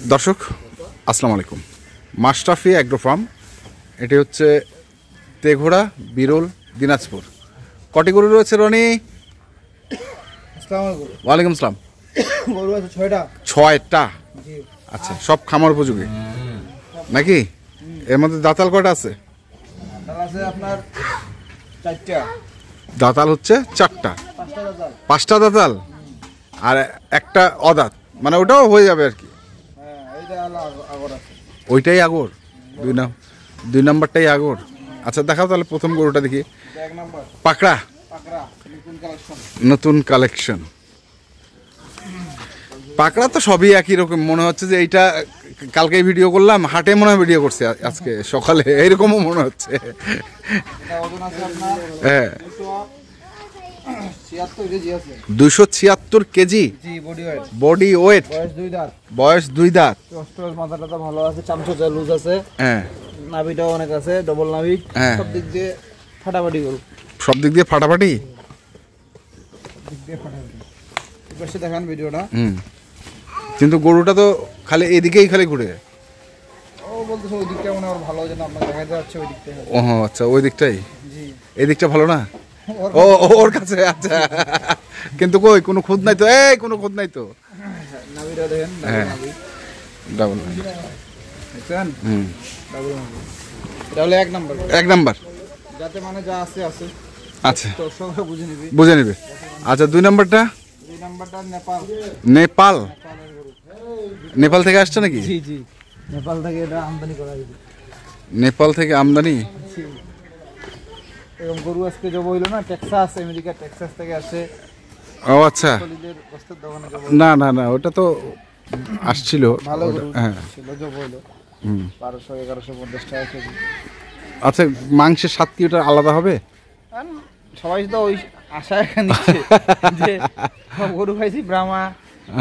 দর্শক আসসালামু আলাইকুম। মাশরাফি অ্যাগ্রো ফার্ম, এটি হচ্ছে তেঘোড়া, বিরল, দিনাজপুর। কটি গরু রয়েছে রনি? ওয়ালাইকুম আসসালাম। গরু আছে 6টা। 6টা? আচ্ছা, সব খামার উপযোগী নাকি? এর মধ্যে দাঁতাল কয়টা আছে? আছে আপনার 4টা। দাঁতাল হচ্ছে 4টা, 5টা দাঁতাল। 5টা দাঁতাল আর একটা অদাঁত, মানে ওটাও হয়ে যাবে আর কি। হ্যাঁ, এইটা আগর আছে। ওইটাই আগর, 2 নাম্বারটাই আগর। আচ্ছা দেখাও তাহলে প্রথম গরুটা দেখি। 1 নাম্বার পাকড়া, পাকড়া, নতুন কালেকশন। নতুন কালেকশন। পাকড়া তো সবই একই রকম মনে হচ্ছে, যে এইটা কালকে ভিডিও করলাম, হাটে মনে হয় ভিডিও করছে আজকে সকালে, এইরকমও মনে হচ্ছে। এটা ওজন আছে আপনার হ্যাঁ, 276 কেজি আছে। 276 কেজি জি, বডি ওয়েট। Body weight. বয়স 2 দাঁত। বয়স 2 দাঁত। অস্ট্রেল মাথাটা ভালো আছে, চামচা লুজ আছে। হ্যাঁ, নাভিটাও অনেক আছে, ডবল নাভি। হ্যাঁ। সব দিক দিয়ে ফাটাফাটি গরু। সব দিক দিয়ে ফাটাফাটি। এবার দেখান ভিডিওটা। কিন্তু গরুটা তো খালি এদিকেই খালি ঘুরে। ও বলতেছে ওই দিকটা মনে হয় ভালো, যেন আপনাকে দেখাতে যাচ্ছে ওই দিকটা। ও আচ্ছা, ওই দিকটাই। জি, এই দিকটা ভালো না? ও ওর কাছে। আচ্ছা, কিন্তু কই কোনো খুদ নাই তো? এই কোনো খুদ নাই তো? নাভিটা দেখেন, হ্যাঁ, নাভি। ডাবল। দেখছেন? ডাবল নাভি। এটা হলো 1 নাম্বার। 1 নাম্বার। যাতে মানে যা আছে আছে। আচ্ছা, তো সবাই বুঝে নিবি। বুঝে নেবে। আচ্ছা, 2 নাম্বারটা? 2 নাম্বারটা নেপাল। নেপাল? নেপালের গরু। নেপাল থেকে আসছে নাকি? জি জি, নেপাল থেকে এটা আমদানি করা হয়েছে। নেপাল থেকে আমদানি? এরকম গরু আজকে জব হইলো না, টেক্সাস, আমেরিকা টেক্সাস থেকে আসে। ও আচ্ছা, কলিদের বস্তার দোকানে জব না না না, ওটা তো আসছিল। ভালো গরু হ্যাঁ, ছিল, জব হইলো 1200-1150 টাকা কেজি। আচ্ছা, মাংসের স্বাদ কি ওটা আলাদা হবে? আর সবাই তো ওই আশায় নিচ্ছে যে সব গরু খাইছি, ব্রাহ্মা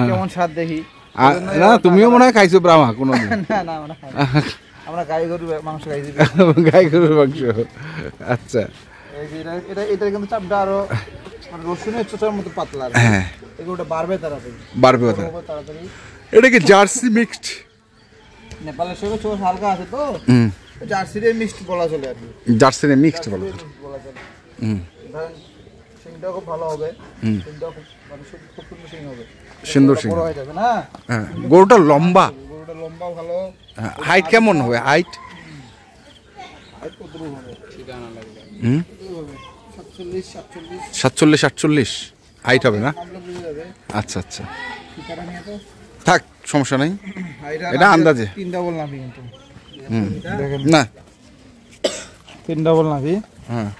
কেমন স্বাদ দেখি। না, তুমিও মনে হয় খাইছো ব্রাহ্মা কোনো? না না, আমরা খাই না। আমরা গাই গরু মাংস খাইছি। গাই গরুর মাংস। আচ্ছা, এই যে এটা কিন্তু চাপটা আরো মানে রসুনের চোচার মতো পাতলা। হ্যাঁ, এগুলোটা বাড়বে তাড়াতাড়ি। বাড়বে ওটা। তাড়াতাড়ি। এটা কি জার্সি মিক্সড? নেপালের সঙ্গে চোষ হালকা আছে তো, জার্সির মিক্সড বলা চলে আর কি। জার্সি মিক্সড বলা যায়। বলা চলে। ধরেন সিংটাও খুব ভালো হবে, সিংটাও খুব মানে খুব সুন্দর সিং হবে, সুন্দর সিং। বড় হয়ে যাবে না। হ্যাঁ, গরুটা লম্বা। গরুটা লম্বা ভালো। হাইট কেমন হবে? হাইট কত হবে ঠিকানা লাগবে। 47-48 47-48 হাইট হবে না? আমরা বুঝে যাবে। আচ্ছা আচ্ছা, ঠিকানা নিয়ে তো থাক, সমস্যা নাই। হাইটা এটা আন্দাজে 3 ডাবল নাভি কিন্তু। দেখেন না। 3 ডাবল নাভি। হ্যাঁ,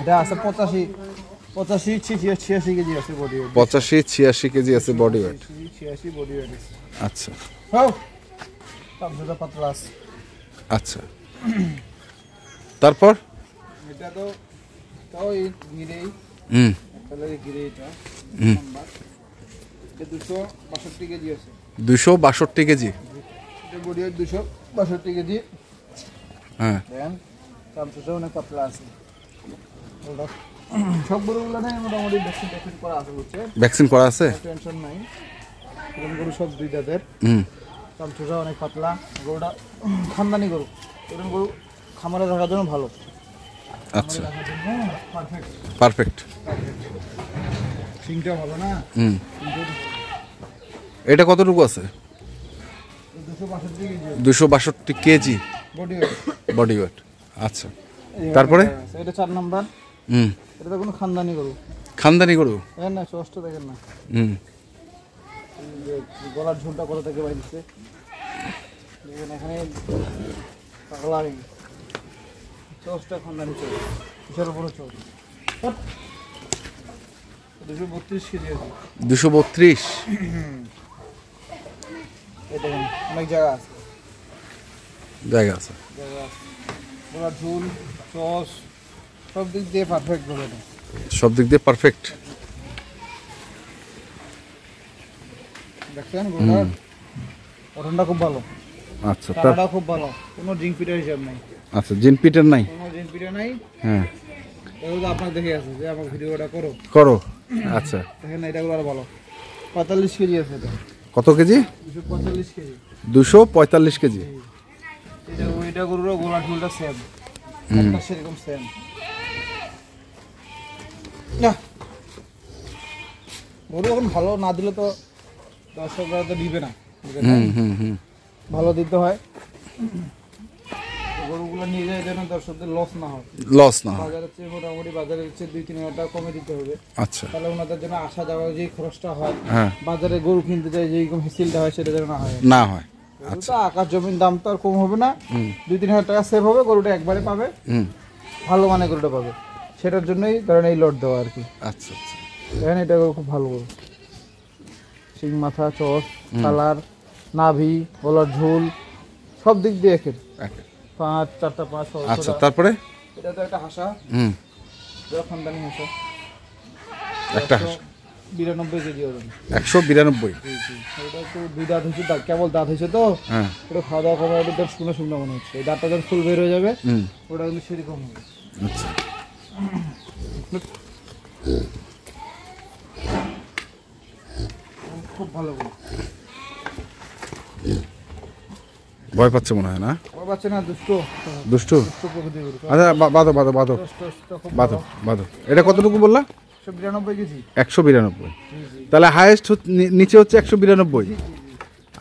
এটা আছে 85-86 কেজি আছে বডি ওয়েট। 85-86 কেজি আছে বডি ওয়েট। 86 বডি ওয়েট আছে। আচ্ছা হ্যাঁ, তারপরে পাতলা আছে। আচ্ছা, তারপর এটা তো তাও এই গিরেই তাহলে গিরেইটা নাম্বার। এটা 262 কেজি আছে। 262 কেজি। এটা বডি ওয়েট 262 কেজি। হ্যাঁ, দেন চামচটা অনেক পাতলা আছে। ওটা সব গরুগুলো না মোটামুটি ভ্যাকসিন করা আছে, বুঝছে? ভ্যাকসিন করা আছে? টেনশন নাই। এরকম গরু সব 2 দাঁতের। চামচটা অনেক পাতলা। গরুটা খানদানি গরু। এরকম গরু খামারে রাখার জন্য ভালো। আচ্ছা, পারফেক্ট। পারফেক্ট। সিংটা ভালো না? এটা কতটুকু আছে? 262 KG 262 KG body weight. Body weight. আচ্ছা, তারপরে এটা 4 নাম্বার। এটা তো কোনো খানদানি গরু। খানদানি গরু? দেখেন না, চোষটা দেখেন না, গলার ঝুলটা কোথা থেকে বাইরেছে দেখেন। এখানে পাগলা হয়নি, চোষটা খানদানি চোষ, কিসের উপরে চোষ। 232 কেজি আছে। 232? এই দেখেন অনেক জায়গা আছে, জায়গা আছে। গলার ঝুল, চোষ সব দিক দিয়ে পারফেক্ট গরু এটা। সব দিক দিয়ে পারফেক্ট। দেখছেন গরুটার গঠনটা খুব ভালো। আচ্ছা, টাকাটা খুব ভালো, কোনো ড্রিঙ্ক পিটার হিসাব নাই। আচ্ছা, জিন পিটার নাই? কোনো ড্রিঙ্ক পিটার নাই। হ্যাঁ, এগুলো তো আপনার দেখে আছে যে আমার ভিডিওটা করো। করো। আচ্ছা, দেখেন এটাগুলো আরো ভালো। 45 কেজি আছে এটা। কত কেজি? 245 কেজি। 245 কেজি। ওইটা গরুর গোলা ঠুলটা সেম, একটা সেরকম সেম। না গরু এখন ভালো না দিলে তো দর্শকরা তো দিবে না, ভালো দিতে হয়। গরুগুলো নিয়ে যায় যেন দর্শকদের লস না হয়, বাজারের চেয়ে মোটামুটি বাজারের চেয়ে 2-3 হাজার টাকা কমে দিতে হবে। আচ্ছা, তাহলে ওনাদের জন্য আসা যাওয়া যে খরচটা হয়, বাজারে গরু কিনতে যায় যেরকম হেসিলটা হয় সেটা যেন না হয়। আচ্ছা, আকাশ জমির দাম তো আর কম হবে না, 2-3 হাজার টাকা সেভ হবে, গরুটা একবারে পাবে, ভালো মানে গরুটা পাবে। সেটার জন্যই ধরেন এই লট দেওয়া আর কি। আচ্ছা আচ্ছা, দেখেন এটা খুব ভালো গরু, শিং মাথা, চস, কালার, নাভি, গলার ঝোল সব দিক দিয়ে একের 4টা 5। আচ্ছা, তারপরে এটা তো একটা হাসা, খানদানি হাসা, একটা হাসা 92 কেজি ওজন। 192। এটা তো 2 দাঁত হয়েছে, কেবল দাঁত হয়েছে তো, ওটা খাওয়া দাওয়া কমে ওটা শুকনো শুকনো মনে হচ্ছে। এই দাঁতটা যখন ফুল বের হয়ে যাবে ওটা কিন্তু সেরকম হবে। আচ্ছা, খুব ভালো গরু। ভয় পাচ্ছে মনে হয় না? ভয় পাচ্ছে না, দুষ্ট দুষ্টু। প্রকৃতির গরু। আচ্ছা, বাঁধো বাঁধো বাঁধো বাঁধো বাঁধো। এটা কতটুকু বললা? 192 কেজি। 192। তাহলে হাইয়েস্ট নিচে হচ্ছে 192,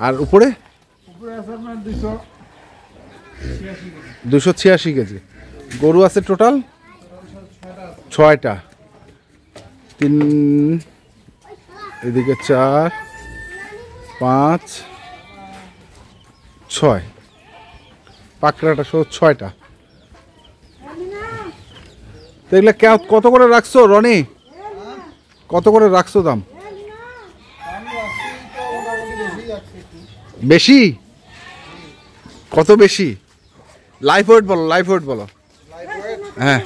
আর উপরে উপরে আছে আপনার 286 কেজি। 286 কেজি। গরু আছে টোটাল 6টা, 3 এদিকে 4 5 6, পাকড়াটা সহ 6টা। তো এগুলা কত করে রাখছো রনি? কত করে রাখছো দাম? বেশি? কত বেশি? লাইফ ওয়েট বলো, লাইফ ওয়েট বলো। হ্যাঁ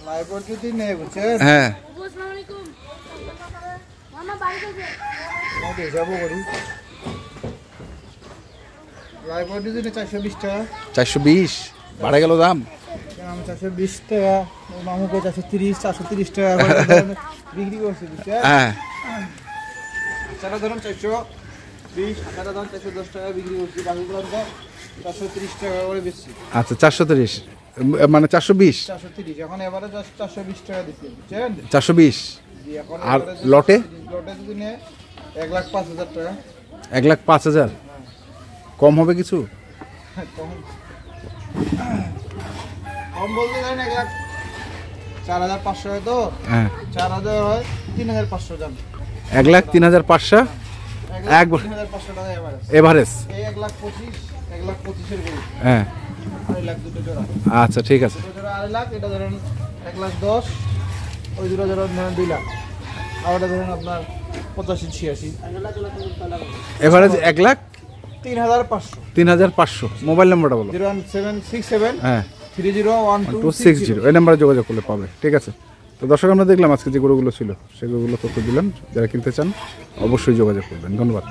লাইভ ওয়েট যদি নেই বুঝছেন, হ্যাঁ, যাবো করি লাইভ ওয়েট যদি 420 টাকা। 420 বাড়ে গেল দাম। আমি 420 টাকা, মামুকে 430 টাকা বিক্রি করছি বুঝছেন। হ্যাঁ, সেটা ধরুন 420, সেটা ধরুন 410 টাকা বিক্রি করছি, বাকিগুলো 430 টাকা করে বেশি। আচ্ছা, 430 মানে 420। 430 এখন এবারে 420 টাকা দিচ্ছি বুঝছেন। 420। এখন আর লটে যদি নেয় 1,05,000 টাকা। 1,05,000 কম হবে কিছু? কম বলতে জানেন 1,04,500 হয় তো। হ্যাঁ, 4,000 হয় 3,500 জান। 1,03,500 3,500 টাকা এভারেজ। এই 1,25,000 গরু। হ্যাঁ, 2,00,000 দুটো জোড়া। আচ্ছা ঠিক আছে। দুটো জোড়া 2,00,000, এটা ধরেন 1,10,000, ওই দুটো জোড়া ধরেন 2,00,000, আর ওটা ধরেন আপনার 85-86। এভারেজ 1,03,500। 3,500। মোবাইল নাম্বারটা বলো। 01767 হ্যাঁ, 301260। এই নাম্বারে যোগাযোগ করলে পাবে। ঠিক আছে। তো দর্শক, আমরা দেখলাম আজকে যে গরুগুলো ছিল সেগুলো তথ্য দিলাম। যারা কিনতে চান অবশ্যই যোগাযোগ করবেন। ধন্যবাদ।